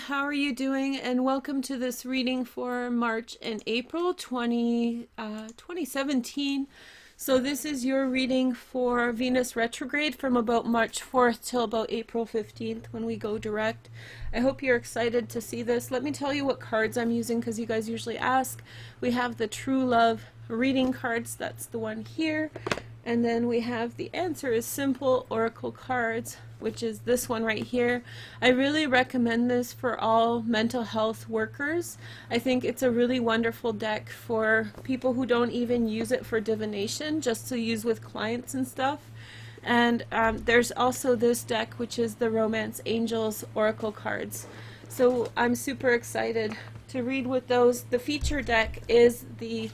how are you doing? And welcome to this reading for March and April 2017. So this is your reading for Venus retrograde from about March 4th till about April 15th when we go direct. I hope you're excited to see this. Let me tell you what cards I'm using because you guys usually ask. We have the True Love reading cards, that's the one here. And then we have the Answer is Simple Oracle cards, which is this one right here. I really recommend this for all mental health workers. I think it's a really wonderful deck for people who don't even use it for divination, just to use with clients and stuff. And there's also this deck, which is the Romance Angels Oracle cards. So I'm super excited to read with those. The feature deck is the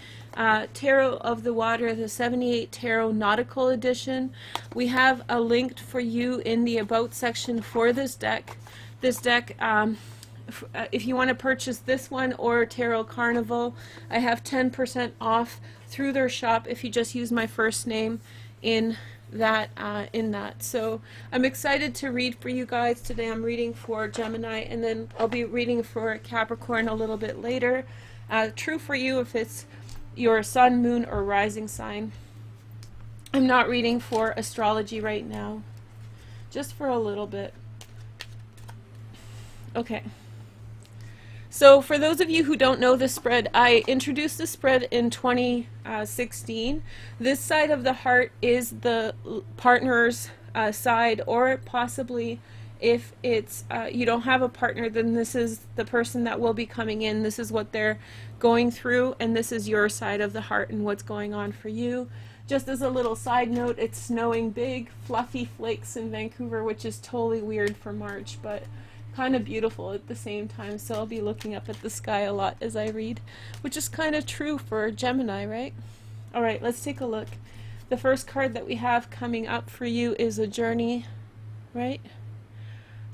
Tarot of the Water, the 78 Tarot Nautical Edition. We have a link for you in the About section for this deck. This deck, if you want to purchase this one or Tarot Carnival, I have 10% off through their shop if you just use my first name in that. So I'm excited to read for you guys today. I'm reading for Gemini, and then I'll be reading for Capricorn a little bit later. True for you if it's your sun, moon, or rising sign. I'm not reading for astrology right now, just for a little bit. Okay. So for those of you who don't know the spread, I introduced the spread in 2016. This side of the heart is the partner's side, or possibly if it's you don't have a partner, then this is the person that will be coming in. This is what they're going through, and this is your side of the heart and what's going on for you. Just as a little side note, it's snowing big, fluffy flakes in Vancouver, which is totally weird for March, but kind of beautiful at the same time. So I'll be looking up at the sky a lot as I read, which is kind of true for Gemini, right? All right, let's take a look. The first card that we have coming up for you is a journey, right?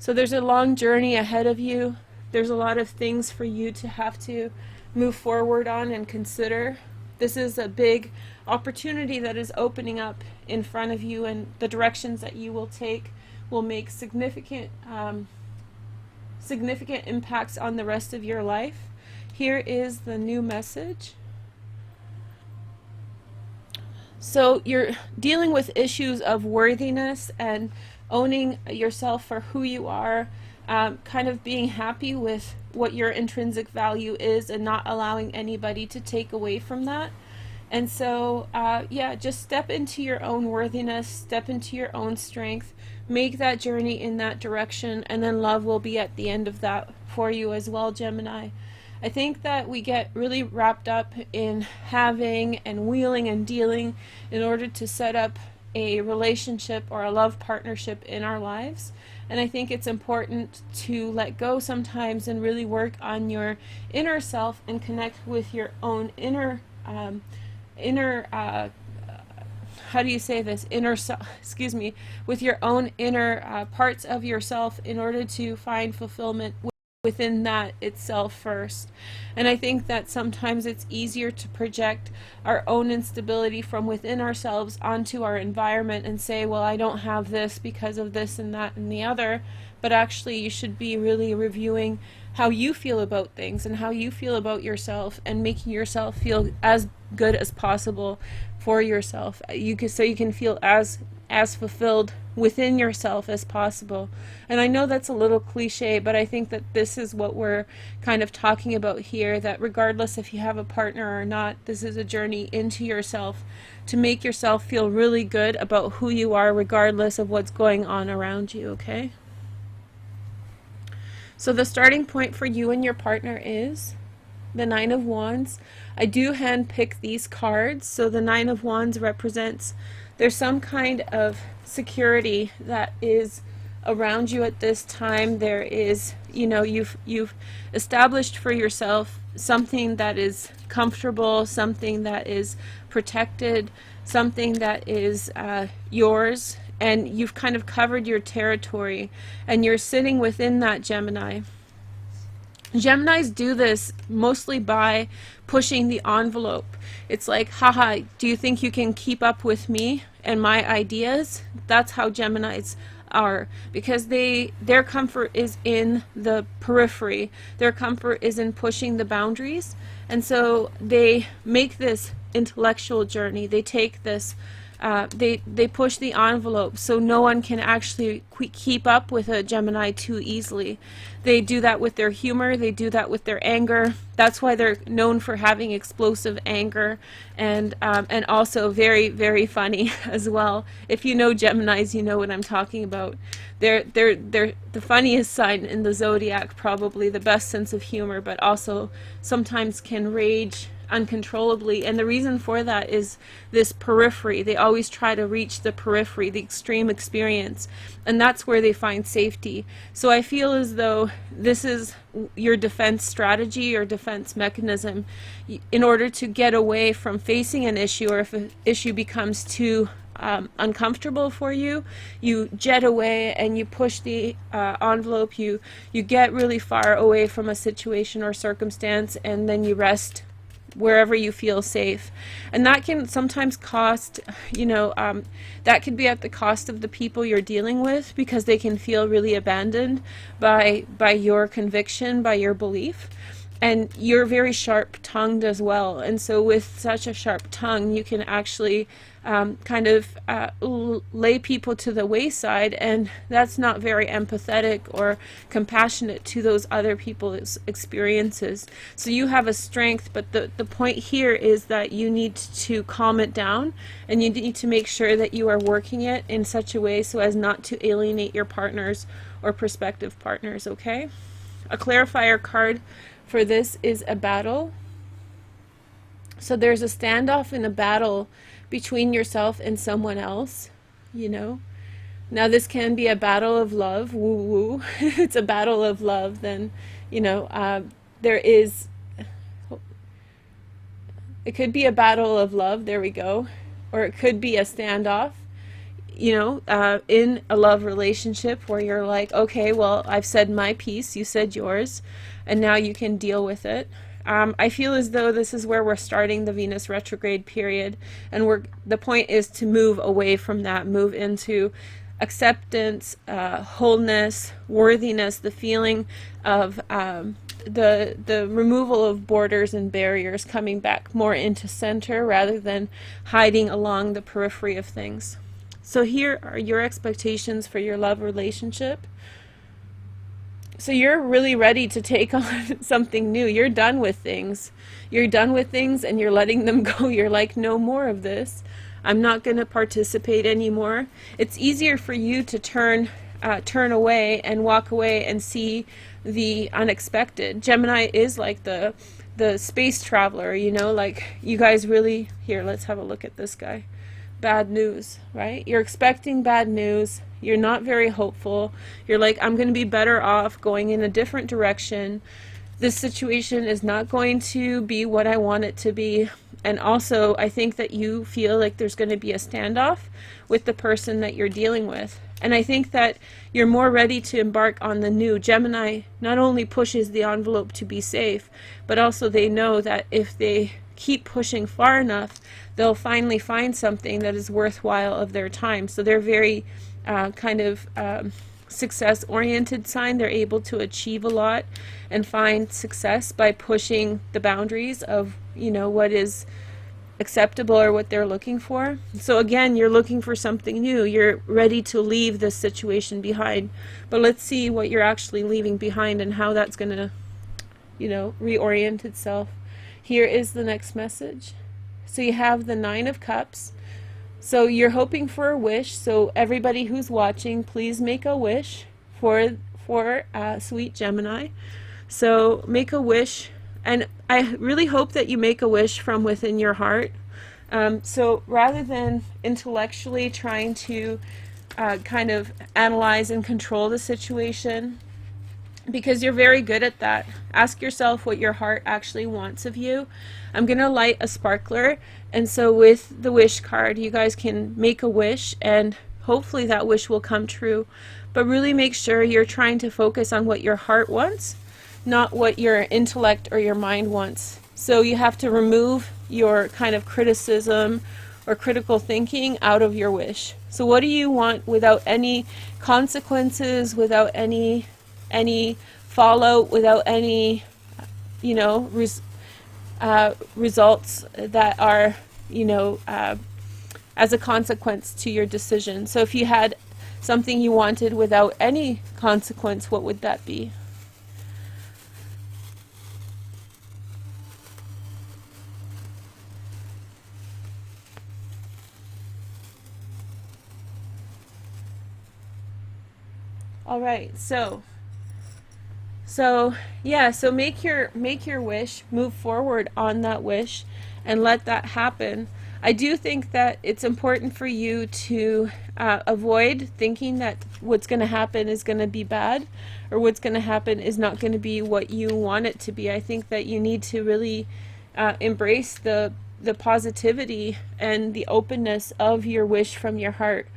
So there's a long journey ahead of you. There's a lot of things for you to have to move forward on and consider. This is a big opportunity that is opening up in front of you, and the directions that you will take will make significant impacts on the rest of your life. Here is the new message. So you're dealing with issues of worthiness and owning yourself for who you are, kind of being happy with what your intrinsic value is and not allowing anybody to take away from that. And so yeah, just step into your own worthiness, step into your own strength, make that journey in that direction, and then love will be at the end of that for you as well, Gemini. I think that we get really wrapped up in having and wheeling and dealing in order to set up a relationship or a love partnership in our lives. And I think it's important to let go sometimes and really work on your inner self and connect with your own inner how do you say this, inner self, excuse me, with your own inner parts of yourself in order to find fulfillment within that itself first. And I think that sometimes it's easier to project our own instability from within ourselves onto our environment and say, well, I don't have this because of this and that and the other. But actually you should be really reviewing how you feel about things and how you feel about yourself, and making yourself feel as good as possible for yourself. So you can feel as fulfilled within yourself as possible. And I know that's a little cliche, but I think that this is what we're kind of talking about here, that regardless if you have a partner or not, this is a journey into yourself to make yourself feel really good about who you are regardless of what's going on around you, okay? So the starting point for you and your partner is the Nine of Wands. I do handpick these cards. So the Nine of Wands represents there's some kind of security that is around you at this time. There is, you know, you've established for yourself something that is comfortable, something that is protected, something that is yours, and you've kind of covered your territory, and you're sitting within that, Gemini. Geminis do this mostly by pushing the envelope. It's like, haha, do you think you can keep up with me and my ideas? That's how Geminis are, because their comfort is in the periphery. Their comfort is in pushing the boundaries, and so they make this intellectual journey. They take this they push the envelope so no one can actually keep up with a Gemini too easily. They do that with their humor, they do that with their anger. That's why they're known for having explosive anger, and also very, very funny as well. If you know Geminis, you know what I'm talking about. They're the funniest sign in the zodiac, probably the best sense of humor, but also sometimes can rage uncontrollably, and the reason for that is this periphery. They always try to reach the periphery, the extreme experience, and that's where they find safety. So I feel as though this is your defense strategy or defense mechanism in order to get away from facing an issue, or if an issue becomes too uncomfortable for you, you jet away and you push the envelope, you get really far away from a situation or circumstance, and then you rest wherever you feel safe. And that can sometimes cost, that could be at the cost of the people you're dealing with, because they can feel really abandoned by your conviction, by your belief. And you're very sharp-tongued as well, and so with such a sharp tongue, you can actually lay people to the wayside, and that's not very empathetic or compassionate to those other people's experiences. So you have a strength, but the point here is that you need to calm it down, and you need to make sure that you are working it in such a way so as not to alienate your partners or prospective partners, okay? A clarifier card for this is a battle. So there's a standoff in a battle between yourself and someone else, Now this can be a battle of love, woo-woo. If it's a battle of love, then, there is, it could be a battle of love, there we go. Or it could be a standoff, in a love relationship where you're like, okay, well, I've said my piece, you said yours, and now you can deal with it. I feel as though this is where we're starting the Venus retrograde period, and the point is to move away from that, move into acceptance, wholeness, worthiness, the feeling of the removal of borders and barriers, coming back more into center rather than hiding along the periphery of things. So here are your expectations for your love relationship. So you're really ready to take on something new. You're done with things. You're done with things and you're letting them go. You're like, no more of this. I'm not going to participate anymore. It's easier for you to turn away and walk away and see the unexpected. Gemini is like the space traveler, like you guys really, here, let's have a look at this guy. Bad news, right? You're expecting bad news. You're not very hopeful. You're like, I'm going to be better off going in a different direction. This situation is not going to be what I want it to be. And also, I think that you feel like there's going to be a standoff with the person that you're dealing with. And I think that you're more ready to embark on the new. Gemini not only pushes the envelope to be safe, but also they know that if they keep pushing far enough, they'll finally find something that is worthwhile of their time. So they're very success-oriented sign. They're able to achieve a lot and find success by pushing the boundaries of, what is acceptable or what they're looking for. So again, you're looking for something new. You're ready to leave this situation behind. But let's see what you're actually leaving behind and how that's going to, reorient itself. Here is the next message. So you have the 9 of Cups. So you're hoping for a wish. So everybody who's watching, please make a wish for sweet Gemini. So make a wish, and I really hope that you make a wish from within your heart. So rather than intellectually trying to kind of analyze and control the situation, because you're very good at that, ask yourself what your heart actually wants of you. I'm going to light a sparkler, and so with the wish card, you guys can make a wish, and hopefully that wish will come true. But really make sure you're trying to focus on what your heart wants, not what your intellect or your mind wants. So you have to remove your kind of criticism or critical thinking out of your wish. So what do you want without any consequences, without any fallout, without any, you know, results that are, you know, as a consequence to your decision? So if you had something you wanted without any consequence, what would that be? All right, so yeah, so make your wish, move forward on that wish, and let that happen. I do think that it's important for you to avoid thinking that what's going to happen is going to be bad, or what's going to happen is not going to be what you want it to be. I think that you need to really embrace the positivity and the openness of your wish from your heart.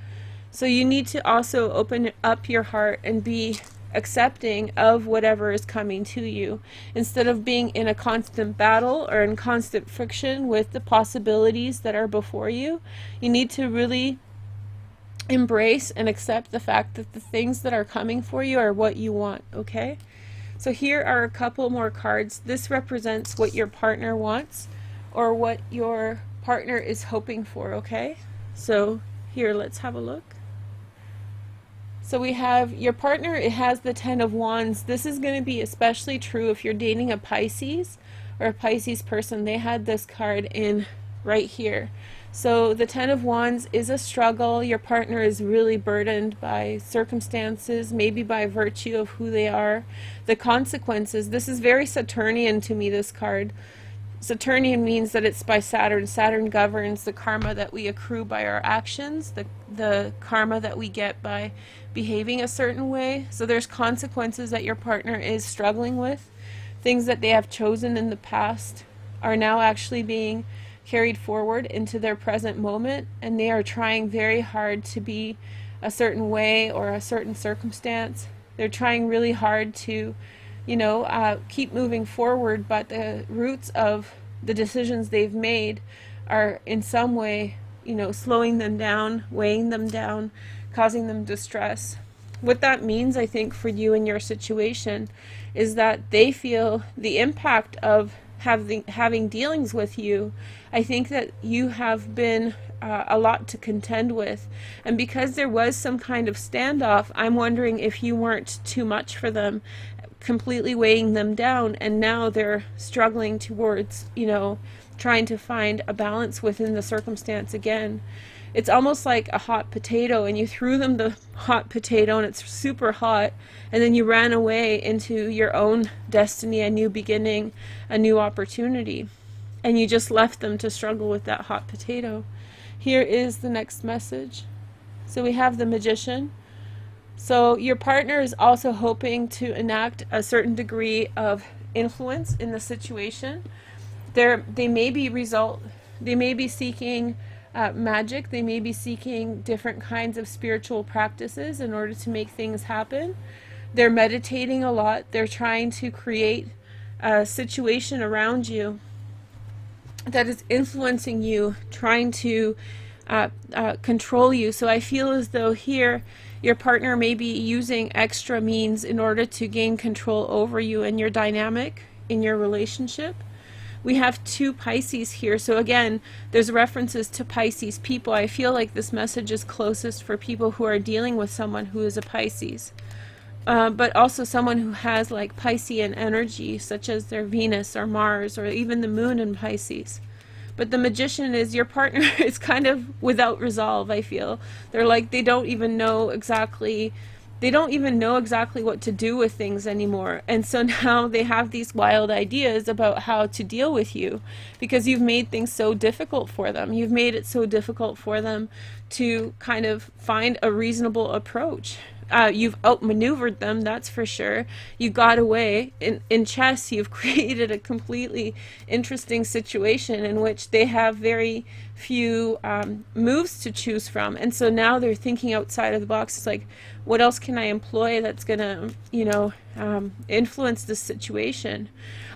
So you need to also open up your heart and be accepting of whatever is coming to you, instead of being in a constant battle or in constant friction with the possibilities that are before you. You need to really embrace and accept the fact that the things that are coming for you are what you want, okay? So here are a couple more cards. This represents what your partner wants or what your partner is hoping for, okay? So here, let's have a look. So we have your partner, it has the 10 of Wands. This is going to be especially true if you're dating a Pisces or a Pisces person. They had this card in right here. So the 10 of Wands is a struggle. Your partner is really burdened by circumstances, maybe by virtue of who they are. The consequences, this is very Saturnian to me, this card. Saturnian means that it's by Saturn. Saturn governs the karma that we accrue by our actions, the karma that we get by behaving a certain way. So there's consequences that your partner is struggling with. Things that they have chosen in the past are now actually being carried forward into their present moment, and they are trying very hard to be a certain way or a certain circumstance. They're trying really hard to, you know, keep moving forward, but the roots of the decisions they've made are in some way, you know, slowing them down, weighing them down, causing them distress. What that means, I think, for you in your situation is that they feel the impact of having dealings with you. I think that you have been a lot to contend with, and because there was some kind of standoff, I'm wondering if you weren't too much for them, completely weighing them down, and now they're struggling towards, you know, trying to find a balance within the circumstance again. It's almost like a hot potato, and you threw them the hot potato and it's super hot, and then you ran away into your own destiny, a new beginning, a new opportunity, and you just left them to struggle with that hot potato. Here is the next message. So we have the Magician. So your partner is also hoping to enact a certain degree of influence in the situation. They may be seeking magic. They may be seeking different kinds of spiritual practices in order to make things happen. They're meditating a lot. They're trying to create a situation around you that is influencing you, trying to control you. So I feel as though here your partner may be using extra means in order to gain control over you and your dynamic in your relationship. We have two Pisces here, so again, there's references to Pisces people. I feel like this message is closest for people who are dealing with someone who is a Pisces, but also someone who has like Piscean energy, such as their Venus or Mars or even the moon in Pisces. But the Magician is your partner is kind of without resolve, I feel. They're like, they don't even know exactly what to do with things anymore. And so now they have these wild ideas about how to deal with you, because you've made things so difficult for them. You've made it so difficult for them to kind of find a reasonable approach. You've outmaneuvered them, that's for sure. You got away. In chess, you've created a completely interesting situation in which they have very few moves to choose from. And so now they're thinking outside of the box. It's like, what else can I employ that's going to, you know, influence this situation?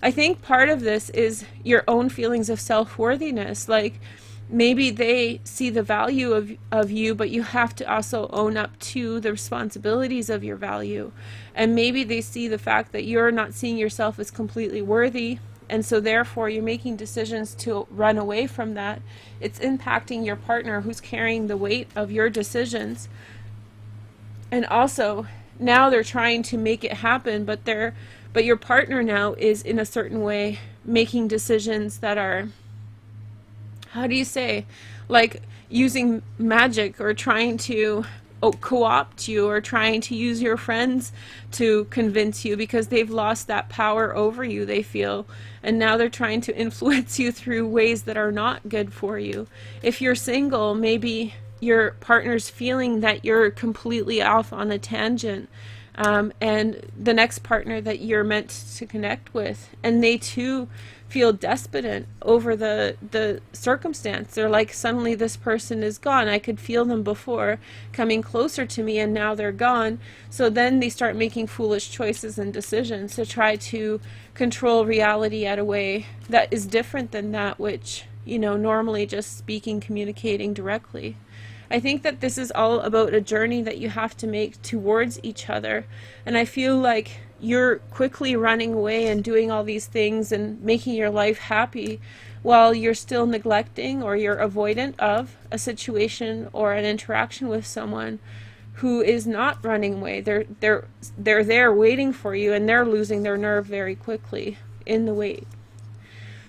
I think part of this is your own feelings of self-worthiness. Like, maybe they see the value of you, but you have to also own up to the responsibilities of your value. And maybe they see the fact that you're not seeing yourself as completely worthy, and so therefore you're making decisions to run away from that. It's impacting your partner, who's carrying the weight of your decisions. And also now they're trying to make it happen, but your partner now is in a certain way making decisions that are, how do you say, like using magic, or trying to co-opt you, or trying to use your friends to convince you, because they've lost that power over you, they feel, and now they're trying to influence you through ways that are not good for you. If you're single, maybe your partner's feeling that you're completely off on a tangent, and the next partner that you're meant to connect with, and they too feel despondent over the circumstance. They're like, suddenly this person is gone. I could feel them before coming closer to me, and now they're gone. So then they start making foolish choices and decisions to try to control reality at a way that is different than that which, you know, normally just speaking, communicating directly. I think that this is all about a journey that you have to make towards each other. And I feel like you're quickly running away and doing all these things and making your life happy, while you're still neglecting, or you're avoidant of a situation or an interaction with someone who is not running away. They're there waiting for you, and they're losing their nerve very quickly in the wait.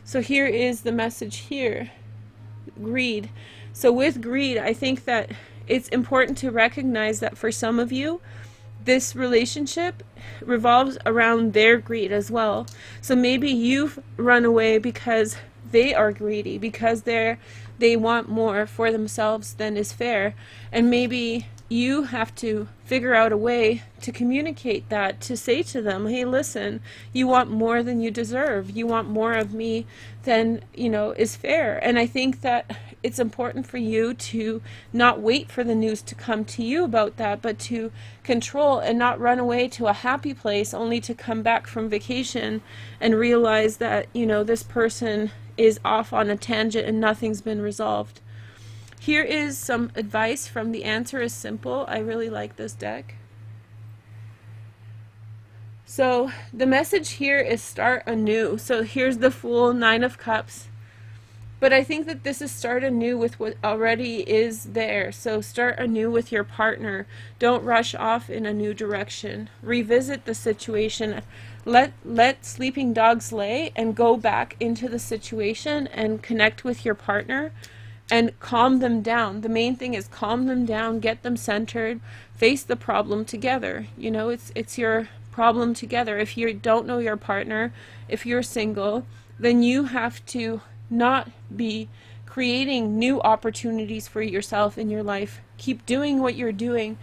So here is the message here. Greed. So with greed, I think that it's important to recognize that for some of you, this relationship revolves around their greed as well. So maybe you've run away because they are greedy, because they want more for themselves than is fair. And maybe you have to figure out a way to communicate that, to say to them, hey, listen, you want more than you deserve. You want more of me than, you know, is fair. And I think that it's important for you to not wait for the news to come to you about that, but to control and not run away to a happy place only to come back from vacation and realize that, you know, this person is off on a tangent and nothing's been resolved. Here is some advice from The Answer is Simple. I really like this deck. So the message here is start anew. So here's the Fool, 9 of Cups. But I think that this is start anew with what already is there. So start anew with your partner. Don't rush off in a new direction. Revisit the situation. Let sleeping dogs lay, and go back into the situation and connect with your partner and calm them down. The main thing is calm them down, get them centered, face the problem together. You know, it's your problem together. If you don't know your partner, if you're single, then you have to not be creating new opportunities for yourself in your life. Keep doing what you're doing.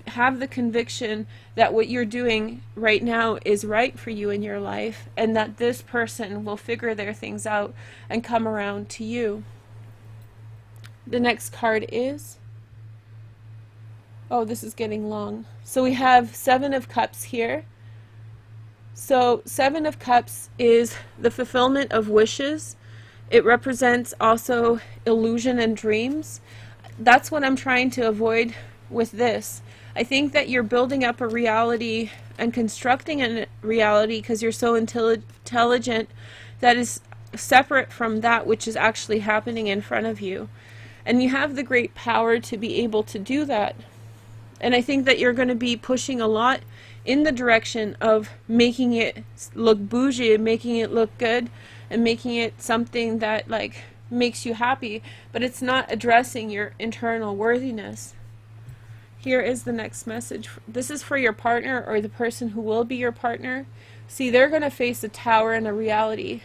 Have the conviction that what you're doing right now is right for you in your life, and that this person will figure their things out and come around to you. The next card is, oh, this is getting long. So we have 7 of Cups here. So 7 of Cups is the fulfillment of wishes. It represents also illusion and dreams. That's what I'm trying to avoid with this. I think that you're building up a reality and constructing a reality because you're so intelligent that is separate from that which is actually happening in front of you. And you have the great power to be able to do that. And I think that you're going to be pushing a lot in the direction of making it look bougie, making it look good, and making it something that like makes you happy, but it's not addressing your internal worthiness. Here is the next message. This is for your partner, or the person who will be your partner. See, they're going to face a tower and a reality.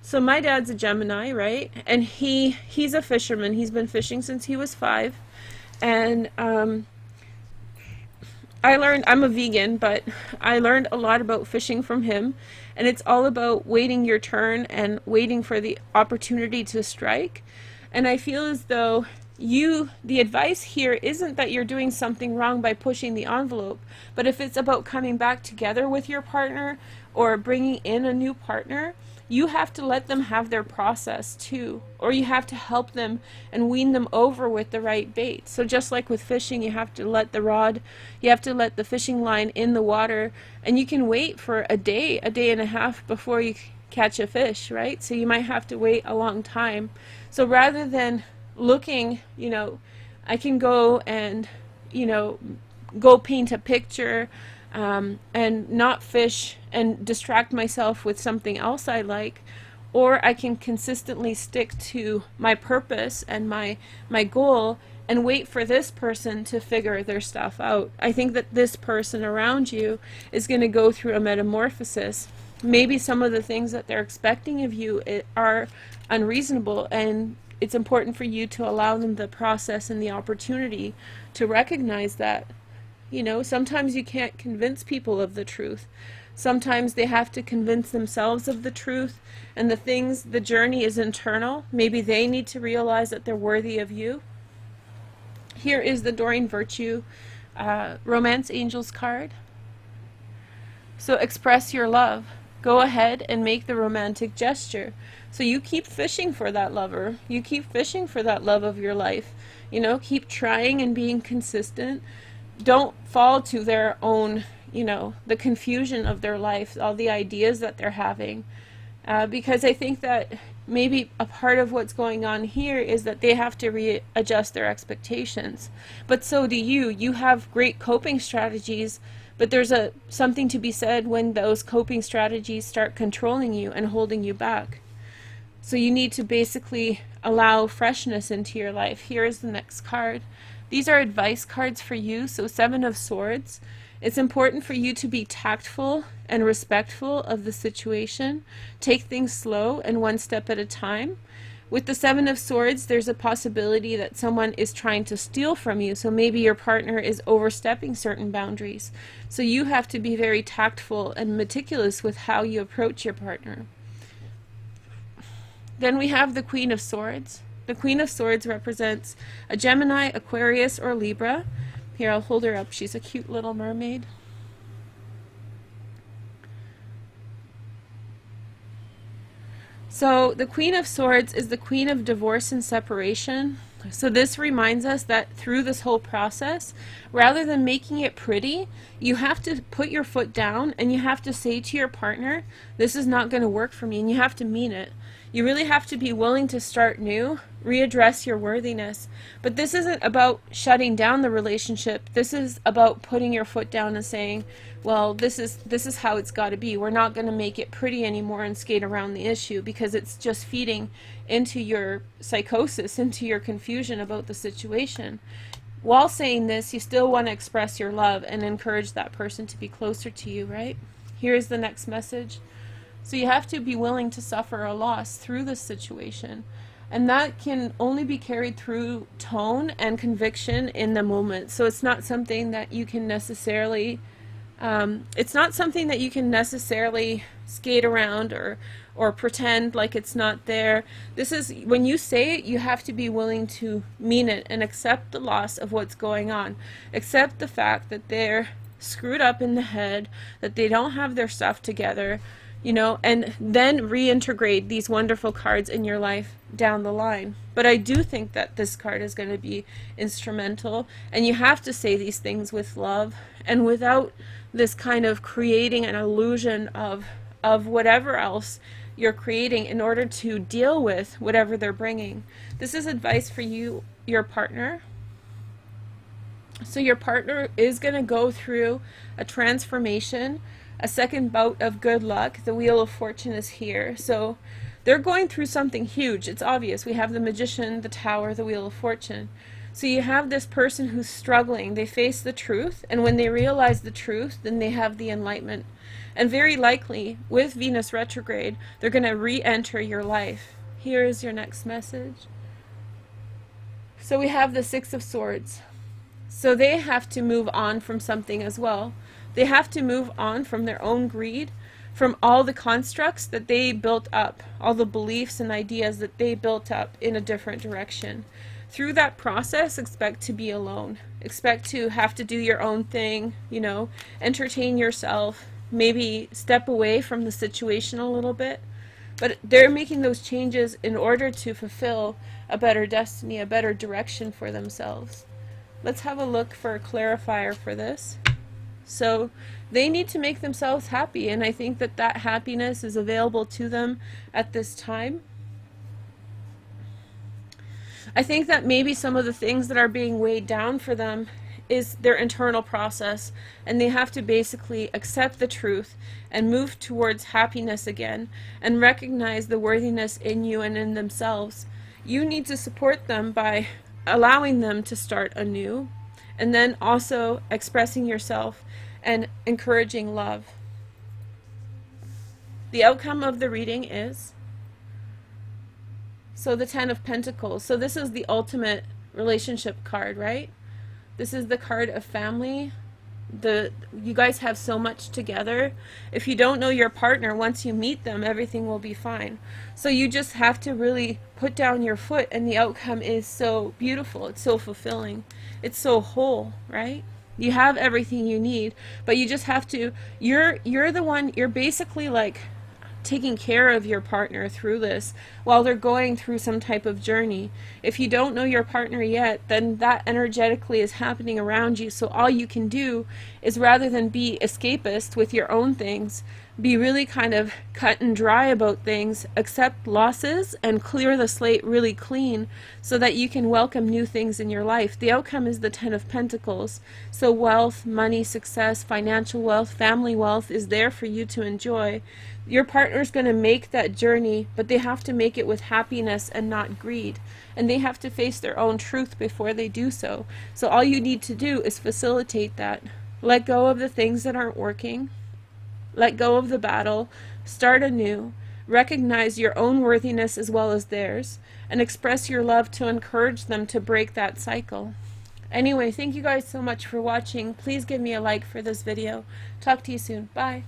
So my dad's a Gemini, right? And he's a fisherman. He's been fishing since he was 5. And I learned, I'm a vegan, but I learned a lot about fishing from him. And it's all about waiting your turn and waiting for the opportunity to strike. And I feel as though the advice here isn't that you're doing something wrong by pushing the envelope, but if it's about coming back together with your partner or bringing in a new partner, you have to let them have their process too, or you have to help them and wean them over with the right bait. So just like with fishing, you have to let the fishing line in the water, and you can wait for a day and a half before you catch a fish, right? So you might have to wait a long time. So rather than looking, I can go and, go paint a picture, and not fish and distract myself with something else I like, or I can consistently stick to my purpose and my goal and wait for this person to figure their stuff out. I think that this person around you is going to go through a metamorphosis. Maybe some of the things that they're expecting of you are unreasonable, and it's important for you to allow them the process and the opportunity to recognize that. Sometimes you can't convince people of the truth. Sometimes they have to convince themselves of the truth, and the journey is internal. Maybe they need to realize that they're worthy of you. Here is the Doreen Virtue Romance Angels card. So express your love. Go ahead and make the romantic gesture. So you keep fishing for that lover. You keep fishing for that love of your life. Keep trying and being consistent. Don't fall to their own, the confusion of their life, all the ideas that they're having. Because I think that maybe a part of what's going on here is that they have to readjust their expectations. But so do you. You have great coping strategies, but there's something to be said when those coping strategies start controlling you and holding you back. So you need to basically allow freshness into your life. Here is the next card. These are advice cards for you. So 7 of Swords. It's important for you to be tactful and respectful of the situation. Take things slow and one step at a time. With the 7 of Swords, there's a possibility that someone is trying to steal from you. So maybe your partner is overstepping certain boundaries. So you have to be very tactful and meticulous with how you approach your partner. Then we have the Queen of Swords. The Queen of Swords represents a Gemini, Aquarius, or Libra. Here, I'll hold her up. She's a cute little mermaid. So the Queen of Swords is the Queen of divorce and separation. So this reminds us that through this whole process, rather than making it pretty, you have to put your foot down and you have to say to your partner, this is not going to work for me, and you have to mean it. You really have to be willing to start new, readdress your worthiness. But this isn't about shutting down the relationship. This is about putting your foot down and saying, well, this is how it's got to be. We're not going to make it pretty anymore and skate around the issue, because it's just feeding into your psychosis, into your confusion about the situation. While saying this, you still want to express your love and encourage that person to be closer to you, right? Here's the next message. So you have to be willing to suffer a loss through this situation. And that can only be carried through tone and conviction in the moment. So it's not something that you can necessarily skate around or pretend like it's not there. This is, when you say it, you have to be willing to mean it and accept the loss of what's going on. Accept the fact that they're screwed up in the head, that they don't have their stuff together, and then reintegrate these wonderful cards in your life down the line. But I do think that this card is going to be instrumental, and you have to say these things with love and without this kind of creating an illusion of whatever else you're creating in order to deal with whatever they're bringing. This is advice for you, your partner. So your partner is going to go through a transformation, a second bout of good luck. The Wheel of Fortune is here. So they're going through something huge. It's obvious. We have the Magician, the Tower, the Wheel of Fortune. So you have this person who's struggling. They face the truth, and when they realize the truth, then they have the enlightenment. And very likely, with Venus retrograde, they're going to re-enter your life. Here is your next message. So we have the Six of Swords. So they have to move on from something as well. They have to move on from their own greed, from all the constructs that they built up, all the beliefs and ideas that they built up in a different direction. Through that process, expect to be alone. Expect to have to do your own thing, entertain yourself, maybe step away from the situation a little bit. But they're making those changes in order to fulfill a better destiny, a better direction for themselves. Let's have a look for a clarifier for this. So they need to make themselves happy, and I think that that happiness is available to them at this time. I think that maybe some of the things that are being weighed down for them is their internal process, and they have to basically accept the truth and move towards happiness again and recognize the worthiness in you and in themselves. You need to support them by allowing them to start anew, and then also expressing yourself and encouraging love. The outcome of the reading is, so the Ten of Pentacles. So this is the ultimate relationship card, right? This is the card of family. You guys have so much together. If you don't know your partner, once you meet them, everything will be fine. So you just have to really put down your foot, and the outcome is so beautiful. It's so fulfilling. It's so whole, right? You have everything you need, but you just have to, you're the one, you're basically like taking care of your partner through this while they're going through some type of journey. If you don't know your partner yet, then that energetically is happening around you. So all you can do is, rather than be escapist with your own things, be really kind of cut and dry about things, accept losses, and clear the slate really clean so that you can welcome new things in your life. The outcome is the Ten of Pentacles. So wealth, money, success, financial wealth, family wealth is there for you to enjoy. Your partner's going to make that journey, but they have to make it with happiness and not greed. And they have to face their own truth before they do so. So all you need to do is facilitate that. Let go of the things that aren't working. Let go of the battle, start anew, recognize your own worthiness as well as theirs, and express your love to encourage them to break that cycle. Anyway, thank you guys so much for watching. Please give me a like for this video. Talk to you soon. Bye.